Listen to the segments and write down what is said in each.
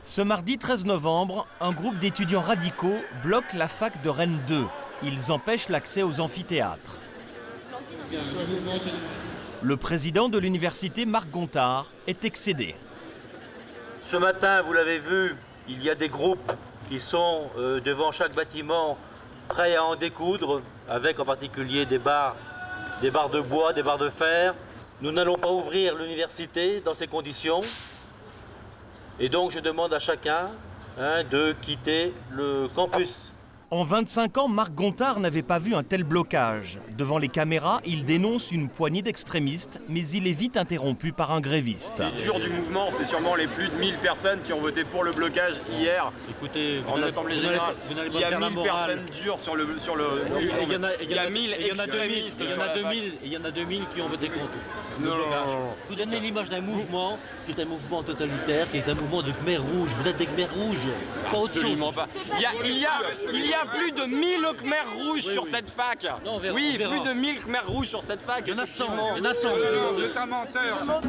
Ce mardi 13 novembre, un groupe d'étudiants radicaux bloque la fac de Rennes 2. Ils empêchent l'accès aux amphithéâtres. Le président de l'université, Marc Gontard, est excédé. Ce matin, vous l'avez vu, il y a des groupes qui sont devant chaque bâtiment prêts à en découdre, avec en particulier des barres de bois, des barres de fer. Nous n'allons pas ouvrir l'université dans ces conditions. Et donc je demande à chacun de quitter le campus. En 25 ans, Marc Gontard n'avait pas vu un tel blocage. Devant les caméras, il dénonce une poignée d'extrémistes, mais il est vite interrompu par un gréviste. Les durs du mouvement, c'est sûrement les plus de 1000 personnes qui ont voté pour le blocage hier. Écoutez, en Assemblée Générale. Il y a 1000 personnes dures sur le... Il y a 1000 extrémistes. Il y en a 2000 qui ont voté contre le Non. blocage. Vous donnez l'image d'un mouvement qui est un mouvement totalitaire, qui est un mouvement de Khmer rouge. Vous êtes des Khmer rouges, pas autre chose. Absolument pas. Il y a plus de 1000 Khmer rouges sur cette fac. Non, on verra, oui, on verra. plus de 1000 Khmer rouges sur cette fac. Il y en a 100. effectivement. Il y en a 100. C'est un menteur.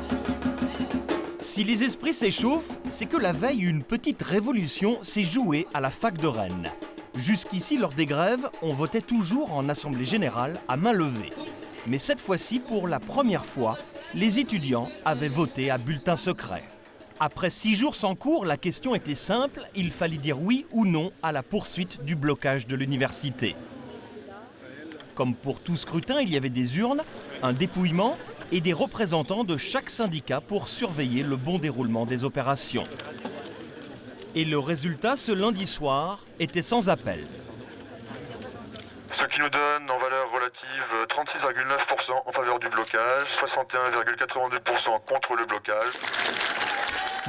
Si les esprits s'échauffent, c'est que la veille, une petite révolution s'est jouée à la fac de Rennes. Jusqu'ici, lors des grèves, on votait toujours en assemblée générale à main levée. Mais cette fois-ci, pour la première fois, les étudiants avaient voté à bulletin secret. Après 6 jours sans cours, la question était simple, il fallait dire oui ou non à la poursuite du blocage de l'université. Comme pour tout scrutin, il y avait des urnes, un dépouillement et des représentants de chaque syndicat pour surveiller le bon déroulement des opérations. Et le résultat, ce lundi soir, était sans appel. Ce qui nous donne en valeur relative 36,9% en faveur du blocage, 61,82% contre le blocage.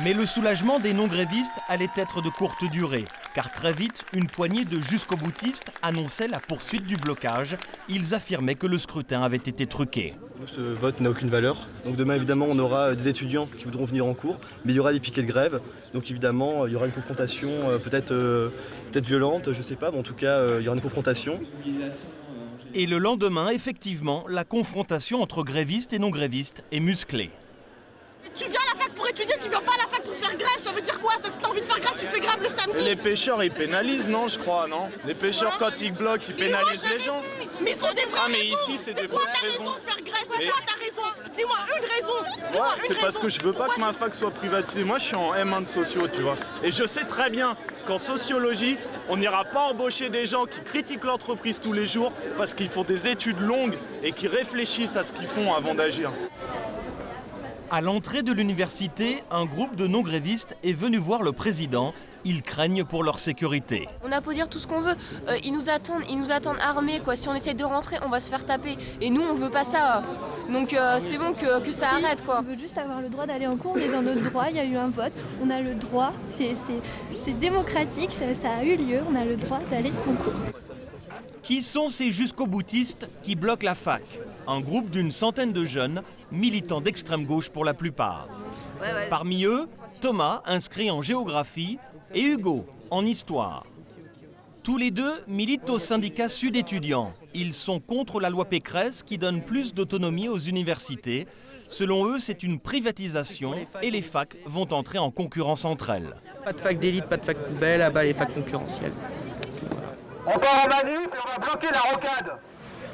Mais le soulagement des non-grévistes allait être de courte durée, car très vite, une poignée de jusqu'au-boutistes annonçait la poursuite du blocage. Ils affirmaient que le scrutin avait été truqué. Ce vote n'a aucune valeur. Donc demain, évidemment, on aura des étudiants qui voudront venir en cours, mais il y aura des piquets de grève. Donc évidemment, il y aura une confrontation peut-être violente, je ne sais pas, mais en tout cas, il y aura une confrontation. Et le lendemain, effectivement, la confrontation entre grévistes et non-grévistes est musclée. Tu viens à la fac pour étudier, tu viens pas à la fac pour faire grève, ça veut dire quoi? Ça, si t'as envie de faire grève, tu fais grève le samedi. Les pêcheurs, ils pénalisent, non, je crois, non? Les pêcheurs, quand ils bloquent, ils pénalisent les gens. Mais ils ont des vraies Ah, mais raisons. ici, c'est des quoi fausses ta raison raisons. de faire grève? C'est Et- quoi ta raison? Dis-moi une raison. Dis-moi une C'est raison. parce que je veux pas que ma fac soit privatisée. Moi, je suis en M1 de sociaux, tu vois. Et je sais très bien qu'en sociologie, on n'ira pas embaucher des gens qui critiquent l'entreprise tous les jours parce qu'ils font des études longues et qui réfléchissent à ce qu'ils font avant d'agir. À l'entrée de l'université, un groupe de non-grévistes est venu voir le président. Ils craignent pour leur sécurité. On a beau dire tout ce qu'on veut, ils nous attendent armés, quoi. Si on essaye de rentrer, on va se faire taper. Et nous, on veut pas ça. Donc c'est bon que ça arrête, quoi. On veut juste avoir le droit d'aller en cours, on est dans notre droit, il y a eu un vote, on a le droit, c'est démocratique, ça a eu lieu, on a le droit d'aller en cours. Qui sont ces jusqu'au-boutistes qui bloquent la fac? Un groupe d'une centaine de jeunes, militants d'extrême gauche pour la plupart. Parmi eux, Thomas, inscrit en géographie, et Hugo, en histoire. Tous les deux militent au syndicat Sud étudiants. Ils sont contre la loi Pécresse qui donne plus d'autonomie aux universités. Selon eux, c'est une privatisation et les facs vont entrer en concurrence entre elles. Pas de fac d'élite, pas de fac poubelle, à bas les facs concurrentielles. On part en manif et on va bloquer la rocade.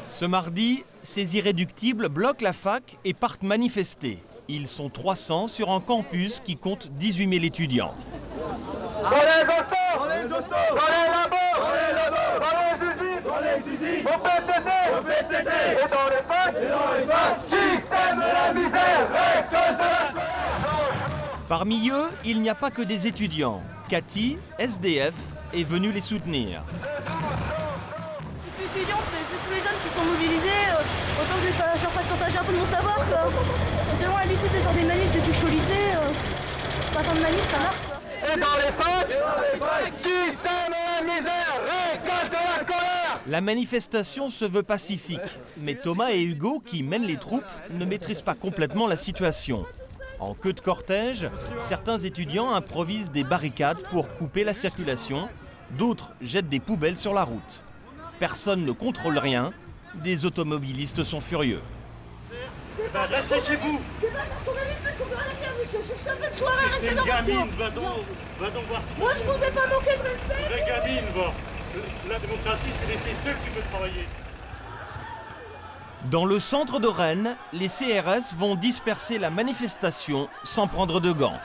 Ce mardi, ces irréductibles bloquent la fac et partent manifester. Ils sont 300 sur un campus qui compte 18 000 étudiants. Dans les hostos, dans les labos, dans les usines, au PTT, et dans les facs, qui sème la misère, récolte la colère. Parmi eux, il n'y a pas que des étudiants. Cathy, SDF, est venue les soutenir. Je suis plus étudiante, mais vu tous les jeunes qui sont mobilisés, autant que je leur fasse partager un peu de mon savoir, quoi. J'ai tellement l'habitude de faire des manifs depuis que je suis au lycée. 50 manifs, ça marche, quoi. Et dans les facs, qui sème la misère, récolte la colère. La manifestation se veut pacifique, mais Thomas et Hugo, qui mènent les troupes, ne maîtrisent pas complètement la situation. En queue de cortège, certains étudiants improvisent des barricades pour couper la circulation, d'autres jettent des poubelles sur la route. Personne ne contrôle rien, des automobilistes sont furieux. Restez chez vous. C'est pas parce qu'on a vu qu'on peut rien faire, monsieur. Sur ce fait de soirée, restez dans votre gamine, coin. va donc voir. Moi, je vous ai pas manqué de respect. Vraie gamine, va. La démocratie, c'est laisser ceux qui veulent travailler. Dans le centre de Rennes, les CRS vont disperser la manifestation sans prendre de gants.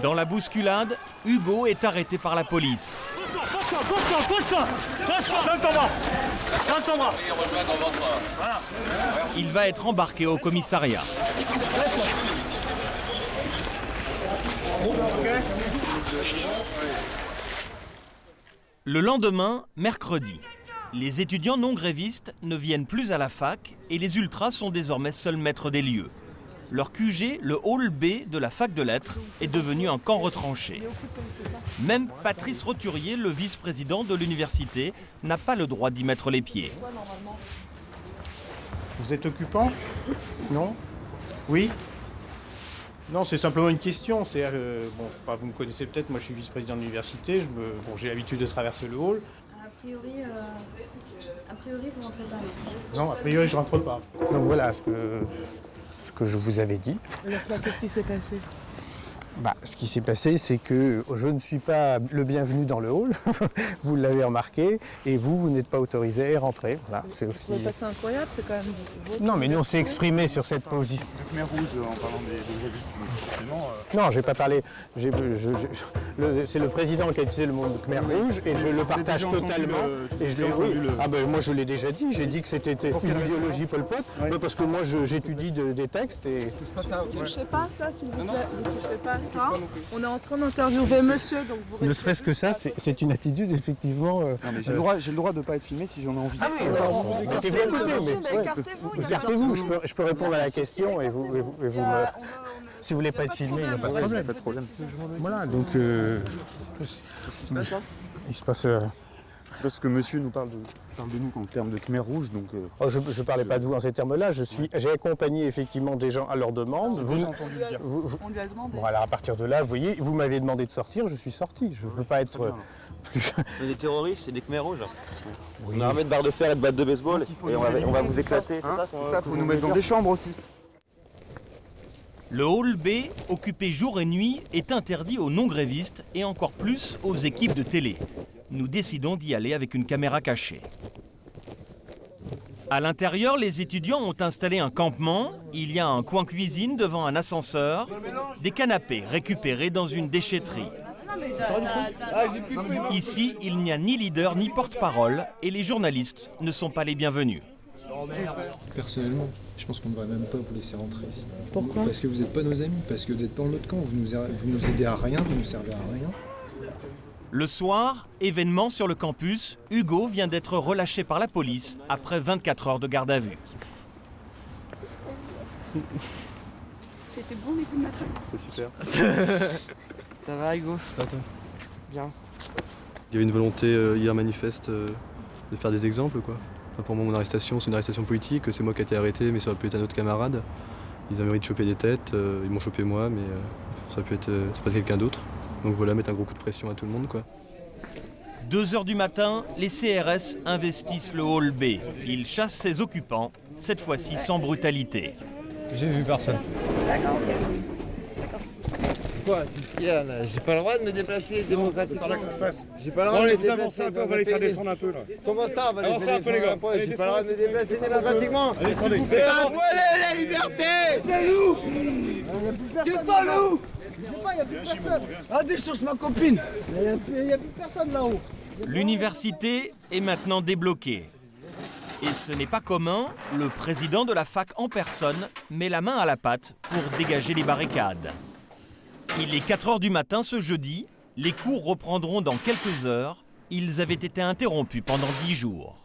Dans la bousculade, Hugo est arrêté par la police. Il va être embarqué au commissariat. Le lendemain, mercredi, les étudiants non grévistes ne viennent plus à la fac et les ultras sont désormais seuls maîtres des lieux. Leur QG, le hall B de la fac de lettres, est devenu un camp retranché. Même Patrice Roturier, le vice-président de l'université, n'a pas le droit d'y mettre les pieds. Vous êtes occupant? Non? Oui? Non, c'est simplement une question. Vous me connaissez peut-être, moi je suis vice-président de l'université, j'ai l'habitude de traverser le hall. A priori, vous rentrez pas. Non, a priori je rentre pas. Donc voilà ce que je vous avais dit. Alors là, qu'est-ce qui s'est passé? Ce qui s'est passé, c'est que je ne suis pas le bienvenu dans le hall, vous l'avez remarqué, et vous n'êtes pas autorisé à y rentrer. Voilà, c'est aussi... C'est incroyable, c'est quand même... Non, mais nous on s'est exprimé sur cette position. Le Khmer rouge, en parlant des grévistes, forcément... Non, j'ai pas parlé. C'est le président qui a utilisé le mot Khmer rouge, et je le partage totalement. Moi je l'ai déjà dit, j'ai dit que c'était une idéologie Pol Pot, parce que moi j'étudie des textes et... Ne touchez pas ça, s'il vous plaît, ne touchez pas ça. On est en train d'interviewer monsieur, donc vous... Ne serait-ce que ça, c'est une attitude effectivement... J'ai le droit de ne pas être filmé si j'en ai envie. Ah oui, écartez-vous, je peux répondre à la question et vous si vous voulez pas être filmé, il n'y a pas de problème. Voilà, donc... il se passe... C'est parce que monsieur nous parle de nous en termes de Khmer rouge, donc... je ne parlais pas de vous en ces termes-là, j'ai accompagné effectivement des gens à leur demande. On lui a demandé. Bon, alors à partir de là, vous voyez, vous m'avez demandé de sortir, je suis sorti. Je ne peux pas être plus... Des terroristes, c'est des Khmer rouges. Oui. On a armé de barres de fer et de battes de baseball et on va vous éclater. Ça, faut nous mettre dans des chambres aussi. Le hall B, occupé jour et nuit, est interdit aux non-grévistes et encore plus aux équipes de télé. Nous décidons d'y aller avec une caméra cachée. À l'intérieur, les étudiants ont installé un campement. Il y a un coin cuisine devant un ascenseur, des canapés récupérés dans une déchetterie. Ici, il n'y a ni leader ni porte-parole et les journalistes ne sont pas les bienvenus. Personnellement, je pense qu'on ne devrait même pas vous laisser rentrer. Pourquoi? Parce que vous n'êtes pas nos amis, parce que vous êtes dans notre camp, vous nous aidez à rien, vous ne nous servez à rien. Le soir, événement sur le campus, Hugo vient d'être relâché par la police après 24 heures de garde à vue. C'était bon les coups de matraque. C'est super. Ça va Hugo? Bien. Il y avait une volonté hier manifeste de faire des exemples, quoi. Enfin, pour moi, mon arrestation, c'est une arrestation politique, c'est moi qui ai été arrêté, mais ça aurait pu être un autre camarade. Ils avaient envie de choper des têtes, ils m'ont chopé moi, mais ça aurait pu être quelqu'un d'autre. Donc voilà, mettre un gros coup de pression à tout le monde, quoi. 2 heures du matin, les CRS investissent le hall B. Ils chassent ses occupants, cette fois-ci sans brutalité. J'ai vu personne. D'accord, ok. Quoi? Qu'est-ce qu'il y a là? J'ai pas le droit de me déplacer démocratiquement. C'est par là que ça se passe. J'ai pas le droit de me déplacer. On va les faire descendre un peu là. Comment ça? On va les faire descendre un peu, les gars. J'ai pas le droit de me déplacer démocratiquement. Allez, descendez. Voilà la liberté! C'est loup! C'est toi loup! Ah, décharge ma copine! Il y a plus personne là-haut. L'université est maintenant débloquée. Et ce n'est pas commun, le président de la fac en personne met la main à la pâte pour dégager les barricades. Il est 4 heures du matin ce jeudi, les cours reprendront dans quelques heures. Ils avaient été interrompus pendant 10 jours.